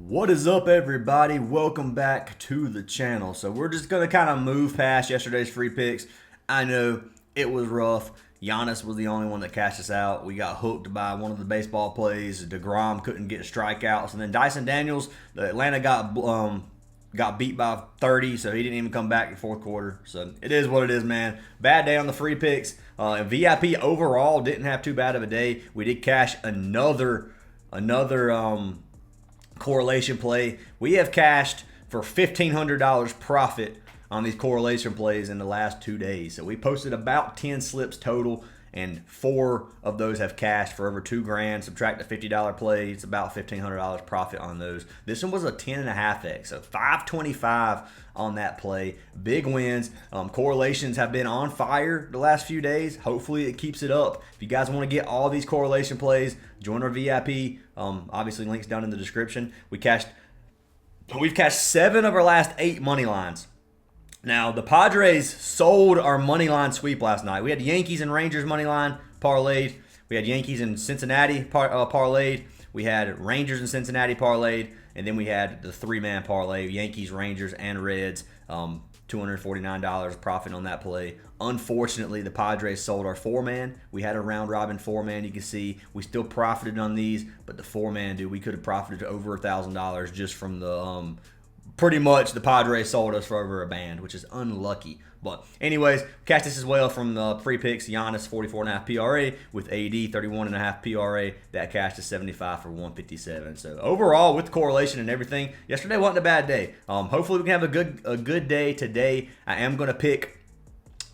What is up, everybody? Welcome back to the channel. So we're just going to kind of move past yesterday's free picks. I know it was rough. Giannis was the only one that cashed us out. We got hooked by one of the baseball plays. DeGrom couldn't get strikeouts. And then Dyson Daniels, the Atlanta got beat by 30, so he didn't even come back in the fourth quarter. So it is what it is, man. Bad day on the free picks. VIP overall didn't have too bad of a day. We did cash another correlation play. We have cashed for $1,500 profit on these correlation plays in the last 2 days. So we posted about 10 slips total, and 4 of those have cashed for over $2,000. Subtract the $50 play, it's about $1,500 profit on those. This one was a 10.5x, so 525 on that play. Big wins. Correlations have been on fire the last few days. Hopefully it keeps it up. If you guys want to get all these correlation plays, join our VIP. Obviously links down in the description. We've cashed 7 of our last 8 money lines. Now, the Padres sold our money line sweep last night. We had Yankees and Rangers money line parlayed. We had Yankees and Cincinnati parlayed. We had Rangers and Cincinnati parlayed. And then we had the 3-man parlay, Yankees, Rangers, and Reds. $249 profit on that play. Unfortunately, the Padres sold our 4-man. We had a round-robin 4-man. You can see we still profited on these. But the 4-man, dude, we could have profited over $1,000 just from the... Pretty much the Padres sold us for over a band, which is unlucky. But anyways, catch this as well from the free picks. Giannis 44.5 PRA with AD 31.5 PRA. That cashed to 75 for 157. So overall, with correlation and everything, yesterday wasn't a bad day. Hopefully we can have a good day today. I am going to pick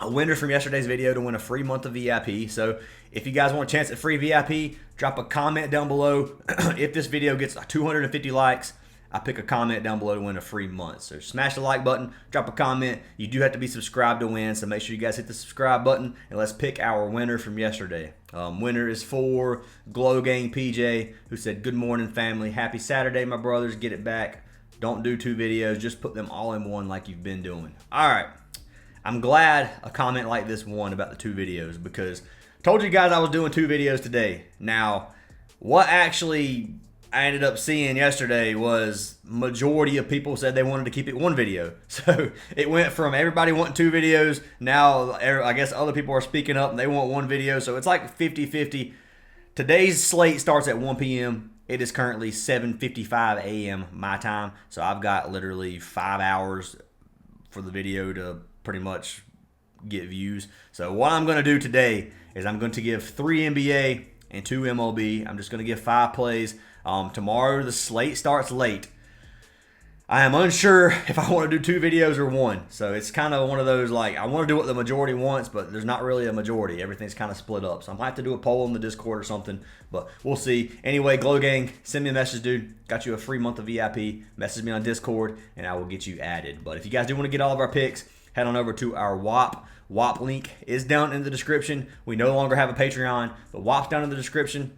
a winner from yesterday's video to win a free month of VIP. So if you guys want a chance at free VIP, drop a comment down below. If this video gets 250 likes, I pick a comment down below to win a free month. So smash the like button, drop a comment. You do have to be subscribed to win, so make sure you guys hit the subscribe button, and let's pick our winner from yesterday. Winner is for Glow Gang PJ, who said, "Good morning, family. Happy Saturday, my brothers. Get it back. Don't do 2 videos. Just put them all in one like you've been doing." All right. I'm glad a comment like this won about the 2 videos, because I told you guys I was doing 2 videos today. Now, what actually I ended up seeing yesterday was majority of people said they wanted to keep it 1 video. So it went from everybody wanting 2 videos. Now I guess other people are speaking up and they want 1 video. So it's like 50-50. Today's slate starts at 1 p.m. It is currently 7:55 a.m. my time. So I've got literally 5 hours for the video to pretty much get views. So what I'm going to do today is I'm going to give 3 NBA and 2 MLB. I'm just going to give 5 plays. Tomorrow the slate starts late. I am unsure if I want to do 2 videos or 1. So it's kind of one of those, like, I want to do what the majority wants, but there's not really a majority. Everything's kind of split up. So I might have to do a poll in the Discord or something, but we'll see. Anyway, Glow Gang, send me a message, dude. Got you a free month of VIP. Message me on Discord, and I will get you added. But if you guys do want to get all of our picks, head on over to our WAP. WAP link is down in the description. We no longer have a Patreon, but WAP's down in the description.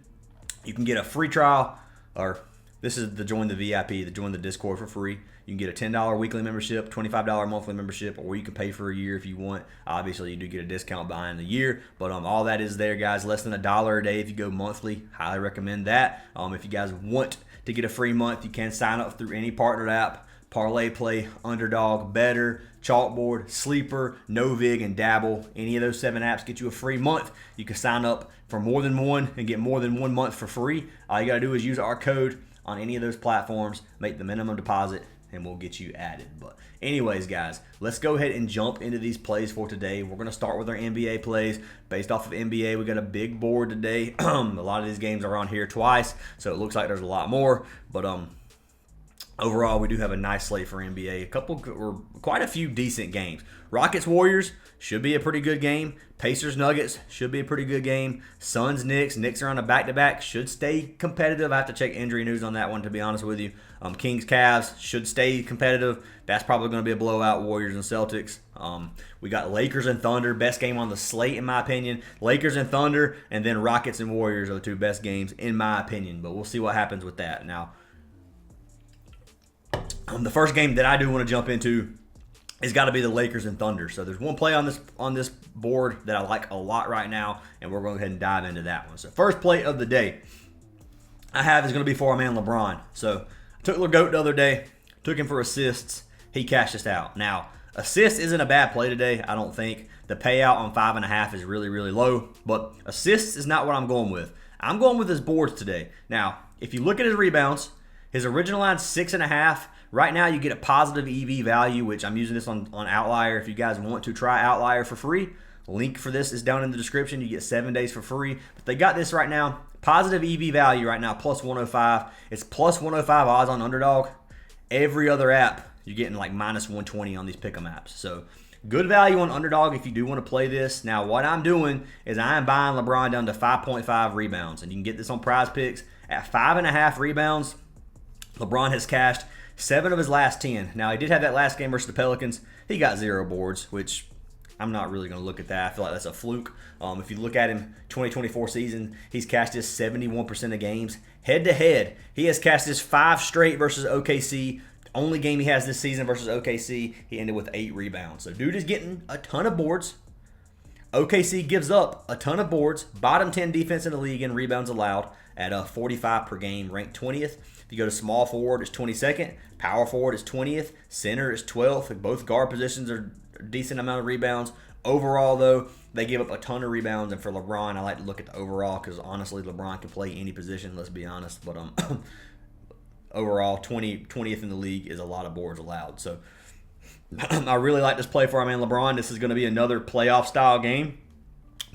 You can get a free trial. Or this is the join the VIP, the join the Discord for free. You can get a $10 weekly membership, $25 monthly membership, or you can pay for a year if you want. Obviously, you do get a discount behind the year, but all that is there, guys. Less than $1 a day if you go monthly. Highly recommend that. If you guys want to get a free month, you can sign up through any partnered app. Parlay, Play, Underdog, Better, Chalkboard, Sleeper, NOVIG, and Dabble. Any of those 7 apps get you a free month. You can sign up for more than 1 and get more than 1 month for free. All you got to do is use our code on any of those platforms, make the minimum deposit, and we'll get you added. But anyways, guys, let's go ahead and jump into these plays for today. We're going to start with our NBA plays. Based off of NBA, we got a big board today. A lot of these games are on here twice, so it looks like there's a lot more. But overall, we do have a nice slate for NBA. Quite a few decent games. Rockets Warriors should be a pretty good game. Pacers Nuggets should be a pretty good game. Suns Knicks. Knicks are on a back-to-back. Should stay competitive. I have to check injury news on that one, to be honest with you. Kings Cavs should stay competitive. That's probably going to be a blowout. Warriors and Celtics. We got Lakers and Thunder. Best game on the slate, in my opinion. Lakers and Thunder, and then Rockets and Warriors are the 2 best games, in my opinion. But we'll see what happens with that. Now, the first game that I do want to jump into has got to be the Lakers and Thunder. So there's one play on this board that I like a lot right now, and we're going to go ahead and dive into that one. So first play of the day I have is going to be for our man LeBron. So Took LeGoat the other day. Took him for assists. He cashed us out. Now, assist isn't a bad play today, I don't think. The payout on 5.5 is really, really low. But assists is not what I'm going with. I'm going with his boards today. Now, if you look at his rebounds, his original line's 6.5. Right now, you get a positive EV value, which I'm using this on OUTLIER. If you guys want to try OUTLIER for free, link for this is down in the description. You get 7 days for free. But they got this right now. Positive EV value right now, plus 105. It's plus 105 odds on Underdog. Every other app, you're getting like minus 120 on these pick'em apps. So good value on Underdog if you do want to play this. Now, what I'm doing is I am buying LeBron down to 5.5 rebounds. And you can get this on Prizepicks. At 5.5 rebounds, LeBron has cashed 7 of his last 10. Now, he did have that last game versus the Pelicans. He got 0 boards, which I'm not really going to look at that. I feel like that's a fluke. If you look at him, 2024 season, he's cashed his 71% of games. Head-to-head, he has cashed his 5 straight versus OKC. The only game he has this season versus OKC, he ended with 8 rebounds. So, dude is getting a ton of boards. OKC gives up a ton of boards. Bottom 10 defense in the league in rebounds allowed at 45 per game, ranked 20th. If you go to small forward, it's 22nd. Power forward is 20th. Center is 12th. Both guard positions are a decent amount of rebounds. Overall, though, they give up a ton of rebounds. And for LeBron, I like to look at the overall because, honestly, LeBron can play any position, let's be honest. But overall, 20th in the league is a lot of boards allowed. So I really like this play for our man LeBron. This is going to be another playoff-style game.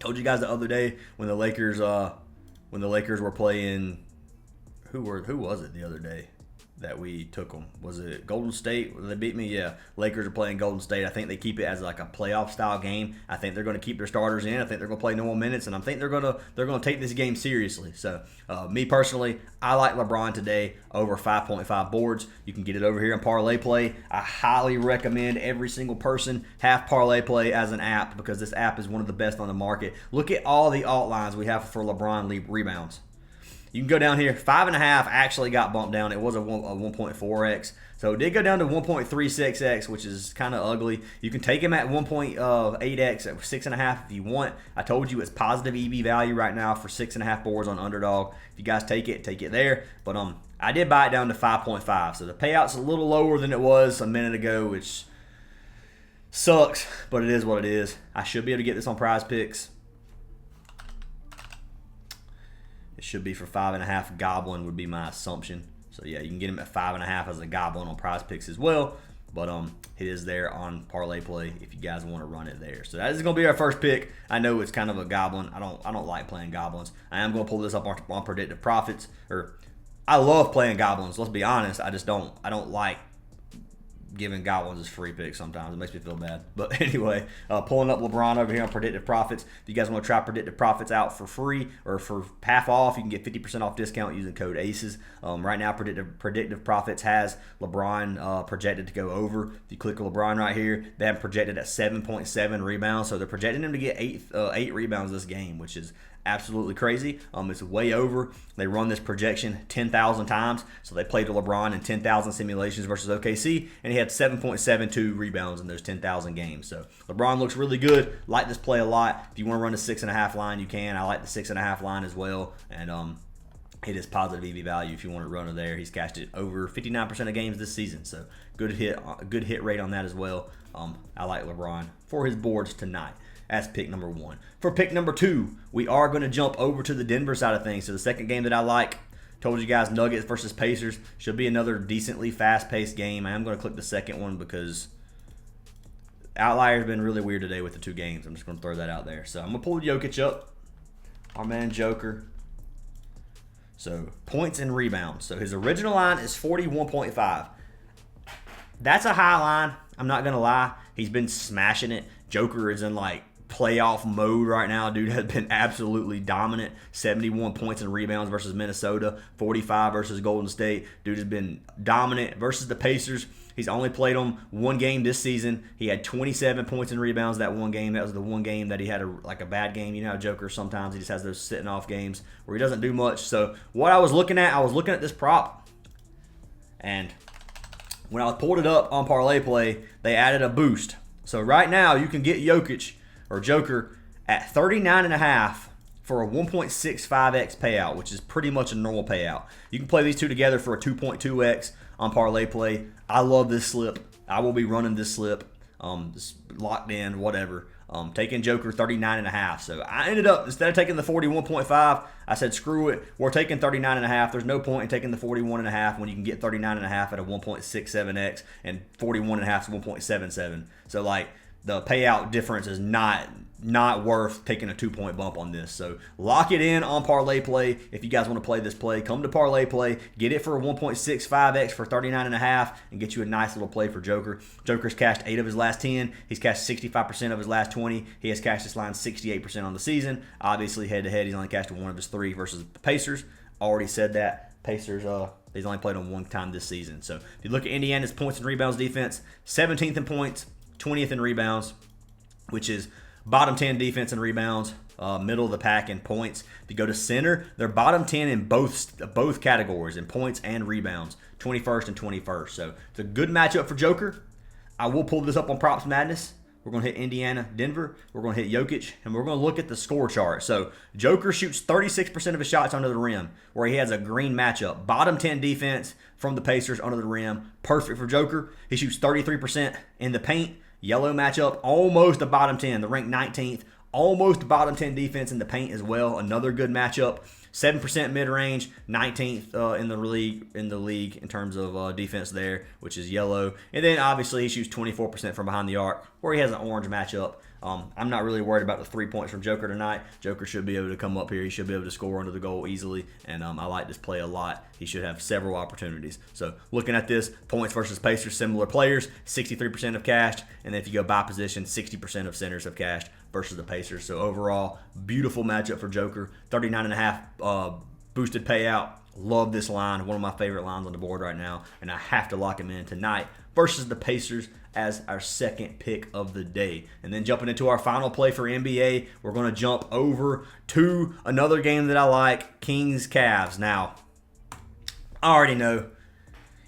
Told you guys the other day when the Lakers were playing. Who was it the other day that we took them? Was it Golden State? They beat me? Yeah. Lakers are playing Golden State. I think they keep it as like a playoff-style game. I think they're going to keep their starters in. I think they're going to play normal minutes, and I think they're going to take this game seriously. So, me personally, I like LeBron today over 5.5 boards. You can get it over here in Parlay Play. I highly recommend every single person have Parlay Play as an app because this app is one of the best on the market. Look at all the alt lines we have for LeBron rebounds. You can go down here. 5.5 actually got bumped down. It was a 1.4x. So it did go down to 1.36x, which is kind of ugly. You can take him at 1.8x at 6.5 if you want. I told you it's positive EV value right now for 6.5 boards on Underdog. If you guys take it there. But I did buy it down to 5.5. So the payout's a little lower than it was a minute ago, which sucks, but it is what it is. I should be able to get this on Prizepicks. It should be for 5.5. Goblin would be my assumption. So yeah, you can get him at 5.5 as a goblin on Prizepicks as well. But it is there on Parlay Play if you guys want to run it there. So that is going to be our first pick. I know it's kind of a goblin. I don't like playing goblins. I am going to pull this up on Predictive Profits. I love playing goblins. Let's be honest. I don't like giving goblins as free picks sometimes. It makes me feel bad. But anyway, pulling up LeBron over here on Predictive Profits. If you guys want to try Predictive Profits out for free or for half off, you can get 50% off discount using code ACES. Right now, Predictive Profits has LeBron projected to go over. If you click LeBron right here, they have projected at 7.7 rebounds. So they're projecting him to get 8 rebounds this game, which is absolutely crazy. It's way over. They run this projection 10,000 times. So they played to LeBron in 10,000 simulations versus OKC, and he had 7.72 rebounds in those 10,000 games. So LeBron looks really good. Like this play a lot. If you want to run a 6.5 line, you can. I like the 6.5 line as well. And it is positive EV value if you want to run it there. He's cashed it over 59% of games this season. So good hit rate on that as well. I like LeBron for his boards tonight. That's pick number 1. For pick number 2, we are going to jump over to the Denver side of things. So the second game that I like, told you guys, Nuggets versus Pacers. Should be another decently fast-paced game. I am going to click the second one because OUTLIER's been really weird today with the 2 games. I'm just going to throw that out there. So I'm going to pull Jokic up. Our man Joker. So points and rebounds. So his original line is 41.5. That's a high line. I'm not going to lie. He's been smashing it. Joker is in like playoff mode right now. Dude has been absolutely dominant. 71 points and rebounds versus Minnesota. 45 versus Golden State. Dude has been dominant versus the Pacers. He's only played them 1 game this season. He had 27 points and rebounds that 1 game. That was the 1 game that he had a bad game. You know how Joker sometimes he just has those sitting off games where he doesn't do much. So what I was looking at this prop. And when I pulled it up on Parlay Play, they added a boost. So right now you can get Jokic or Joker at 39.5 for a 1.65x payout, which is pretty much a normal payout. You can play these two together for a 2.2x on parlay play. I love this slip. I will be running this slip. Just locked in, whatever. Taking Joker 39.5. So I ended up, instead of taking the 41.5, I said, screw it. We're taking 39.5. There's no point in taking the 41.5 when you can get 39.5 at a 1.67x and 41.5 is 1.77. So, like, the payout difference is not worth taking a 2-point bump on this. So lock it in on parlay play. If you guys want to play this play, come to parlay play, get it for a 1.65x for 39.5 and get you a nice little play for Joker. Joker's cashed 8 of his last 10. He's cashed 65% of his last 20. He has cashed this line 68% on the season. Obviously, head to head, he's only cashed 1 of his 3 versus the Pacers. Already said that. Pacers, he's only played on 1 time this season. So if you look at Indiana's points and rebounds defense, 17th in points, 20th in rebounds, which is bottom 10 defense and rebounds, middle of the pack in points. If you go to center, they're bottom 10 in both categories, in points and rebounds, 21st and 21st. So it's a good matchup for Joker. I will pull this up on Props Madness. We're going to hit Indiana, Denver. We're going to hit Jokic, and we're going to look at the score chart. So Joker shoots 36% of his shots under the rim, where he has a green matchup. Bottom 10 defense from the Pacers under the rim. Perfect for Joker. He shoots 33% in the paint. Yellow matchup, almost a bottom 10. The ranked 19th, almost bottom 10 defense in the paint as well. Another good matchup. 7% mid-range, 19th in the league in terms of defense there, which is yellow. And then obviously he shoots 24% from behind the arc, where he has an orange matchup. I'm not really worried about the 3 points from Joker tonight. Joker should be able to come up here. He should be able to score under the goal easily, and I like this play a lot. He should have several opportunities. So looking at this, points versus Pacers, similar players, 63% have cashed, and then if you go by position, 60% of centers have cashed versus the Pacers. So overall, beautiful matchup for Joker. 39.5 boosted payout. Love this line. One of my favorite lines on the board right now, and I have to lock him in tonight versus the Pacers as our second pick of the day. And then jumping into our final play for NBA, we're going to jump over to another game that I like, Kings Cavs. Now, I already know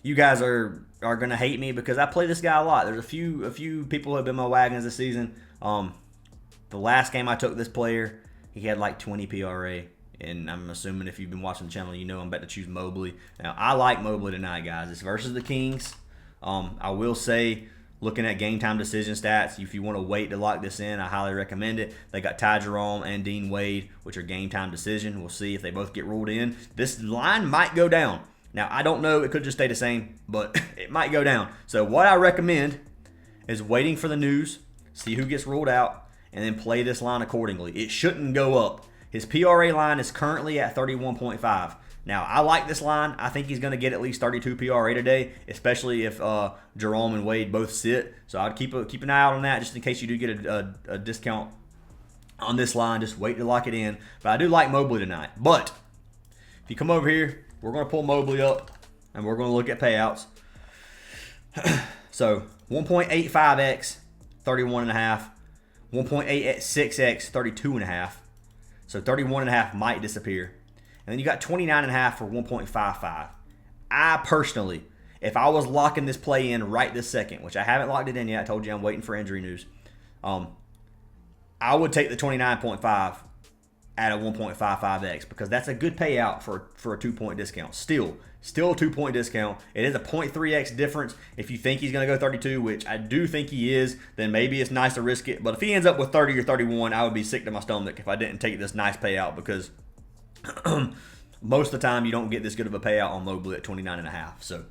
you guys are going to hate me because I play this guy a lot. There's a few people who have been my wagons this season. The last game I took this player, he had like 20 PRA. And I'm assuming if you've been watching the channel, you know I'm about to choose Mobley. Now, I like Mobley tonight, guys. It's versus the Kings. I will say, looking at game time decision stats, if you want to wait to lock this in, I highly recommend it. They got Ty Jerome and Dean Wade, which are game time decision. We'll see if they both get ruled in. This line might go down. Now, I don't know. It could just stay the same, but it might go down. So what I recommend is waiting for the news, see who gets ruled out, and then play this line accordingly. It shouldn't go up. His PRA line is currently at 31.5. Now, I like this line. I think he's going to get at least 32 PRA today, especially if Jerome and Wade both sit. So I'd keep an eye out on that just in case you do get a discount on this line. Just wait to lock it in. But I do like Mobley tonight. But if you come over here, we're going to pull Mobley up, and we're going to look at payouts. So 1.85x, 31.5. 1.86x, 32.5. So 31.5 might disappear. And then you got 29.5 for 1.55. I personally, if I was locking this play in right this second, which I haven't locked it in yet, I told you I'm waiting for injury news. I would take the 29.5 at a 1.55x because that's a good payout for a 2-point discount. Still a 2-point discount. It is a 0.3x difference. If you think he's going to go 32, which I do think he is, then maybe it's nice to risk it. But if he ends up with 30 or 31, I would be sick to my stomach if I didn't take this nice payout because most of the time you don't get this good of a payout on Mobley at 29.5. So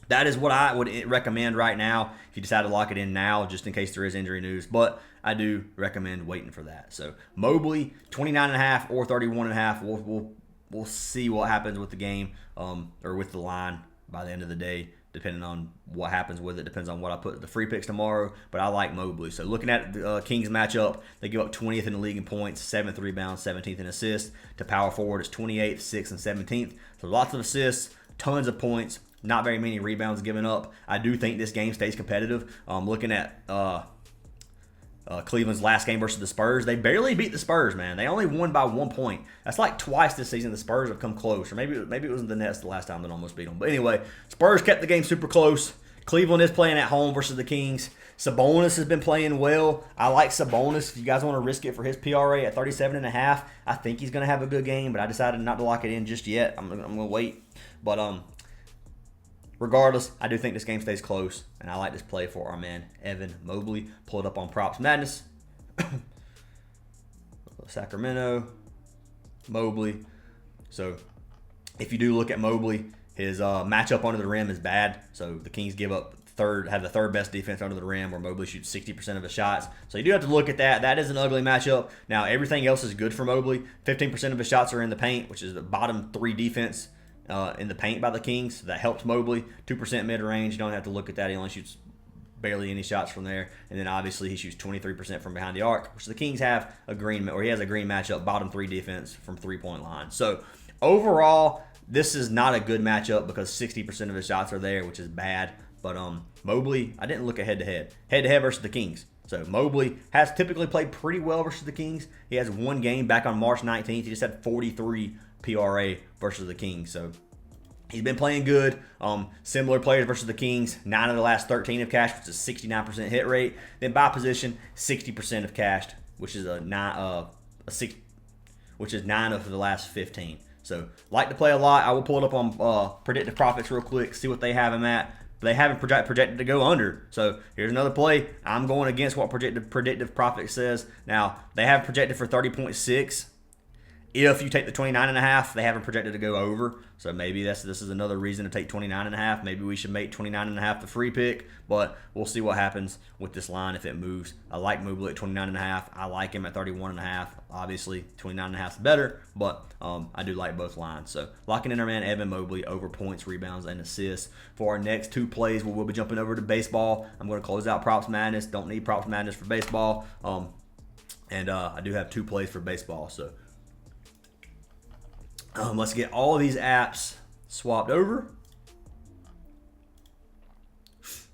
that is what I would recommend right now if you decide to lock it in now just in case there is injury news. But I do recommend waiting for that. So Mobley, 29.5 or 31.5. We'll see what happens with the game or with the line by the end of the day, depending on what happens with it. Depends on what I put at the free picks tomorrow. But I like Mobley. So looking at the Kings matchup, they give up 20th in the league in points, 7th rebounds, 17th in assists. To power forward, it's 28th, 6th, and 17th. So lots of assists, tons of points, not very many rebounds given up. I do think this game stays competitive. Looking at Cleveland's last game versus the Spurs, they barely beat the Spurs, man. They only won by 1 point. That's like twice this season the Spurs have come close. Or maybe it was the Nets the last time that almost beat them. But anyway, Spurs kept the game super close. Cleveland is playing at home versus the Kings. Sabonis has been playing well. I like Sabonis. If you guys want to risk it for his PRA at 37.5, I think he's going to have a good game, but I decided not to lock it in just yet. I'm going to wait. But regardless, I do think this game stays close, and I like this play for our man Evan Mobley. Pull it up on Props Madness. Sacramento, Mobley. So if you do look at Mobley, his matchup under the rim is bad. So the Kings have the third best defense under the rim, where Mobley shoots 60% of his shots. So you do have to look at that. That is an ugly matchup. Now, everything else is good for Mobley. 15% of his shots are in the paint, which is the bottom 3 defense in the paint by the Kings. So that helps Mobley. 2% mid-range. You don't have to look at that. He only shoots barely any shots from there. And then obviously he shoots 23% from behind the arc, which the Kings have he has a green matchup, bottom 3 defense from 3-point line. So overall, this is not a good matchup because 60% of his shots are there, which is bad. But Mobley, I didn't look at head-to-head. Head-to-head versus the Kings. So Mobley has typically played pretty well versus the Kings. He has one game back on March 19th. He just had 43 PRA versus the Kings. So he's been playing good. Similar players versus the Kings. 9 of the last 13 have cashed, which is 69% hit rate. Then by position, 60% have cashed, which is 9 of the last 15. So like to play a lot. I will pull it up on Predictive Profits real quick, see what they have him at. They haven't projected to go under. So here's another play. I'm going against what Predictive Profits says. Now, they have projected for 30.6. If you take the 29.5, they haven't projected to go over. So maybe this is another reason to take 29.5. Maybe we should make 29.5 the free pick. But we'll see what happens with this line if it moves. I like Mobley at 29.5. I like him at 31.5. Obviously, 29.5 is better. But I do like both lines. So locking in our man Evan Mobley over points, rebounds, and assists. For our next 2 plays, we'll be jumping over to baseball. I'm going to close out Props Madness. Don't need Props Madness for baseball. And I do have 2 plays for baseball. So let's get all of these apps swapped over.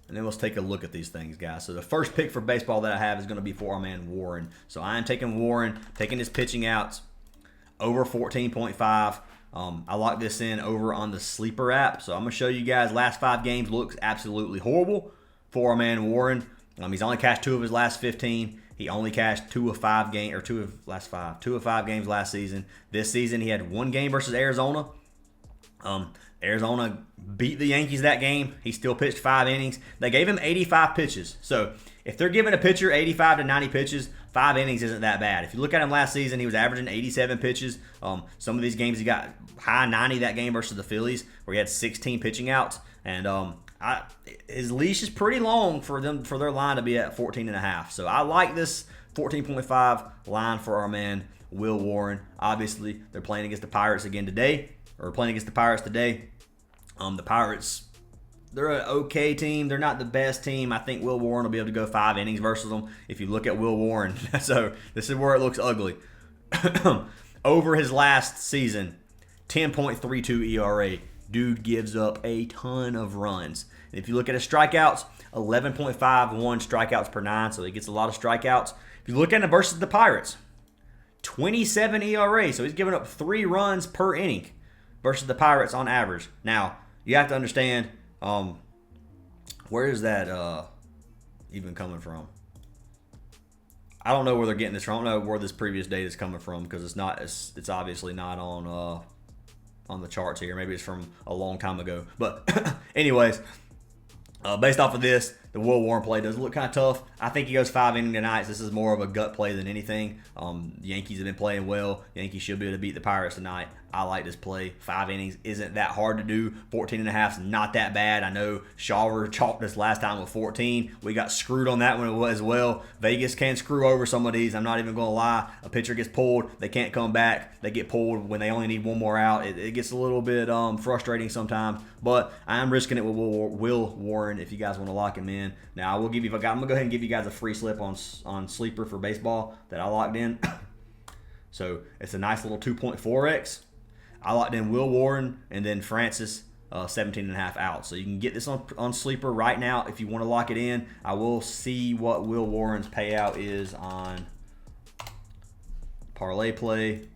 And then let's take a look at these things, guys. So the first pick for baseball that I have is going to be for our man Warren. So I am taking Warren, taking his pitching outs over 14.5. I locked this in over on the Sleeper app. So I'm going to show you guys last 5 games looks absolutely horrible for our man Warren. He's only cashed 2 of his last 15. He only cashed 2 of 5 games last season. This season he had 1 game versus Arizona. Arizona beat the Yankees that game. He still pitched 5 innings. They gave him 85 pitches. So if they're giving a pitcher 85 to 90 pitches, 5 innings isn't that bad. If you look at him last season, he was averaging 87 pitches. Some of these games he got high 90 that game versus the Phillies, where he had 16 pitching outs. And his leash is pretty long for their line to be at 14.5. So I like this 14.5 line for our man Will Warren. Obviously, they're playing against the Pirates today. The Pirates, they're an okay team. They're not the best team. I think Will Warren will be able to go 5 innings versus them. If you look at Will Warren, so this is where it looks ugly. Over his last season, 10.32 ERA. Dude gives up a ton of runs. And if you look at his strikeouts, 11.51 strikeouts per 9, so he gets a lot of strikeouts. If you look at him versus the Pirates, 27 ERA, so he's giving up 3 runs per inning versus the Pirates on average. Now, you have to understand, where is that even coming from? I don't know where they're getting this from. I don't know where this previous data is coming from because it's obviously not on the charts here. Maybe it's from a long time ago. But anyways, based off of this, the Will Warren play does look kind of tough. I think he goes 5 innings tonight. This is more of a gut play than anything. The Yankees have been playing well. The Yankees should be able to beat the Pirates tonight. I like this play. 5 innings isn't that hard to do. 14.5 is not that bad. I know Shawer chalked us last time with 14. We got screwed on that one as well. Vegas can screw over some of these. I'm not even going to lie. A pitcher gets pulled. They can't come back. They get pulled when they only need 1 more out. It gets a little bit frustrating sometimes. But I am risking it with Will Warren if you guys want to lock him in. Now, I'm going to go ahead and give you guys a free slip on Sleeper for baseball that I locked in. So it's a nice little 2.4x. I locked in Will Warren and then Francis, 17.5 out. So you can get this on Sleeper right now if you want to lock it in. I will see what Will Warren's payout is on Parlay play.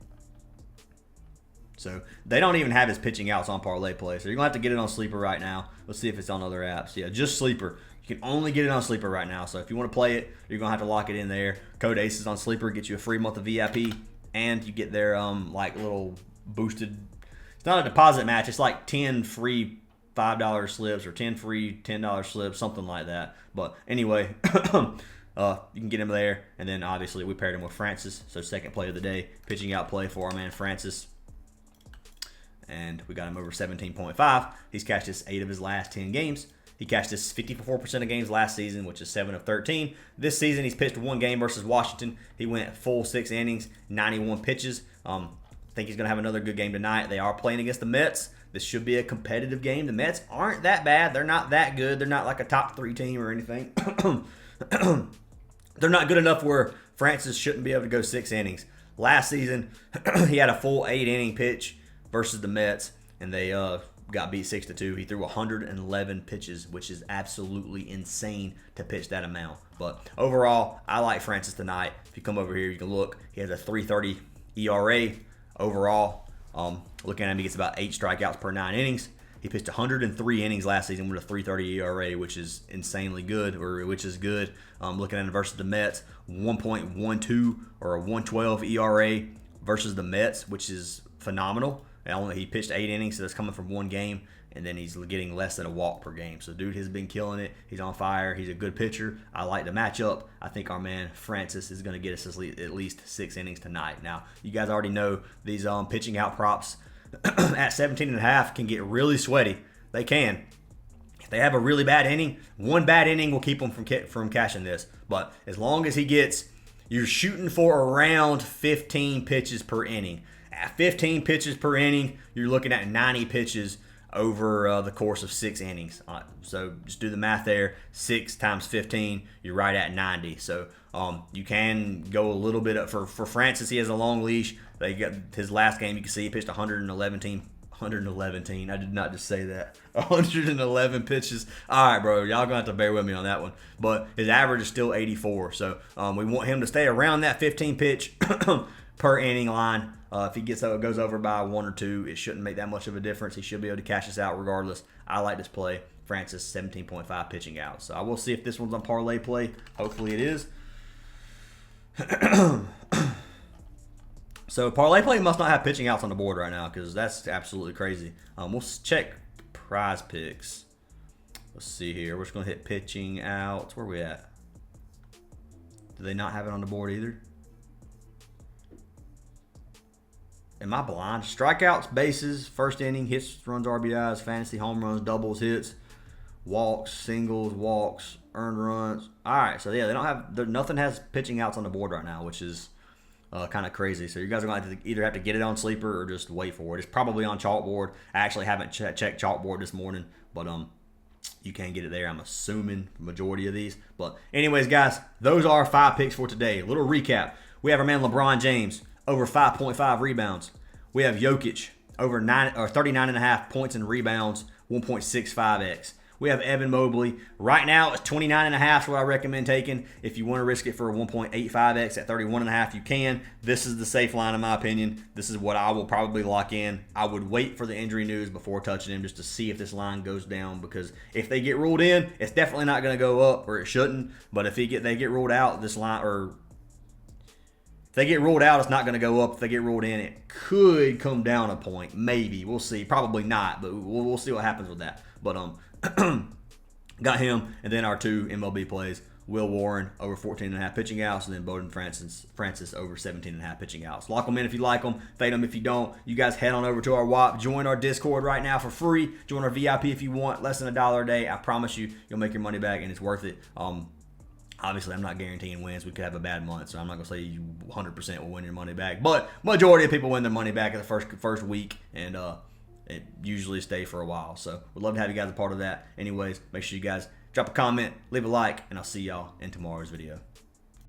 So they don't even have his pitching outs on parlay play. So you're going to have to get it on Sleeper right now. Let's see if it's on other apps. Yeah, just Sleeper. You can only get it on Sleeper right now. So if you want to play it, you're going to have to lock it in there. Code ACES on Sleeper gets you a free month of VIP. And you get their like little boosted. It's not a deposit match. It's like 10 free $5 slips or 10 free $10 slips, something like that. But anyway, you can get him there. And then obviously we paired him with Francis. So second play of the day, pitching out play for our man Francis. And we got him over 17.5. He's cashed this 8 of his last 10 games. He cashed this 54% of games last season, which is 7 of 13. This season, he's pitched one game versus Washington. He went full 6 innings, 91 pitches. I think he's going to have another good game tonight. They are playing against the Mets. This should be a competitive game. The Mets aren't that bad. They're not that good. They're not like a top 3 team or anything. They're not good enough where Francis shouldn't be able to go 6 innings. Last season, he had a full 8-inning pitch versus the Mets, and they got beat 6-2. He threw 111 pitches, which is absolutely insane to pitch that amount. But overall, I like Francis tonight. If you come over here, you can look. He has a 3.30 ERA overall. Looking at him, he gets about 8 strikeouts per 9 innings. He pitched 103 innings last season with a 3.30 ERA, which is insanely good, or which is good. Looking at him versus the Mets, 1.12 or a 1.12 ERA versus the Mets, which is phenomenal. He pitched 8 innings, so that's coming from one game, and then he's getting less than a walk per game. So dude has been killing it. He's on fire. He's a good pitcher. I like the matchup. I think our man Francis is going to get us at least 6 innings tonight. Now, you guys already know these pitching out props at 17.5 can get really sweaty. They can. If they have a really bad inning, one bad inning will keep them from cashing this. But as long as you're shooting for around 15 pitches per inning. At 15 pitches per inning, you're looking at 90 pitches over the course of 6 innings. So just do the math there. 6 times 15, you're right at 90. So you can go a little bit up. For Francis, he has a long leash. They got his last game. You can see he pitched 111. I did not just say that. 111 pitches. All right, bro. Y'all going to have to bear with me on that one. But his average is still 84. So we want him to stay around that 15 pitch per inning line. If he goes over by 1 or 2, it shouldn't make that much of a difference. He should be able to cash this out regardless. I like this play. Francis, 17.5 pitching out. So I will see if this one's on parlay play. Hopefully it is. So parlay play must not have pitching outs on the board right now because that's absolutely crazy. We'll check Prizepicks. Let's see here. We're just going to hit pitching outs. Where are we at? Do they not have it on the board either? Am I blind? Strikeouts, bases, first inning, hits, runs, RBIs, fantasy, home runs, doubles, hits, walks, singles, walks, earned runs. All right, so yeah, they don't have nothing has pitching outs on the board right now, which is kind of crazy. So you guys are going to either have to get it on Sleeper or just wait for it. It's probably on CHALKBOARD. I actually haven't checked CHALKBOARD this morning, but you can get it there. I'm assuming the majority of these. But anyways, guys, those are our 5 picks for today. A little recap. We have our man LeBron James over 5.5 rebounds. We have Jokic over 39.5 points and rebounds, 1.65x. We have Evan Mobley. Right now, it's 29.5 is what I recommend taking. If you want to risk it for a 1.85x at 31.5, you can. This is the safe line, in my opinion. This is what I will probably lock in. I would wait for the injury news before touching him just to see if this line goes down, because if they get ruled in, it's definitely not going to go up, or it shouldn't. But if they get ruled out, this line, or if they get ruled out, it's not going to go up. If they get ruled in, it could come down a point. Maybe. We'll see. Probably not, but we'll see what happens with that. But got him, and then our 2 MLB plays. Will Warren over 14.5 pitching outs, and then Bowden Francis over 17.5 pitching outs. Lock them in if you like them. Fade them if you don't. You guys head on over to our WAP. Join our Discord right now for free. Join our VIP if you want. Less than $1 a day. I promise you, you'll make your money back, and it's worth it. Obviously, I'm not guaranteeing wins. We could have a bad month, so I'm not going to say you 100% will win your money back. But majority of people win their money back in the first week, and it usually stay for a while. So we'd love to have you guys a part of that. Anyways, make sure you guys drop a comment, leave a like, and I'll see y'all in tomorrow's video.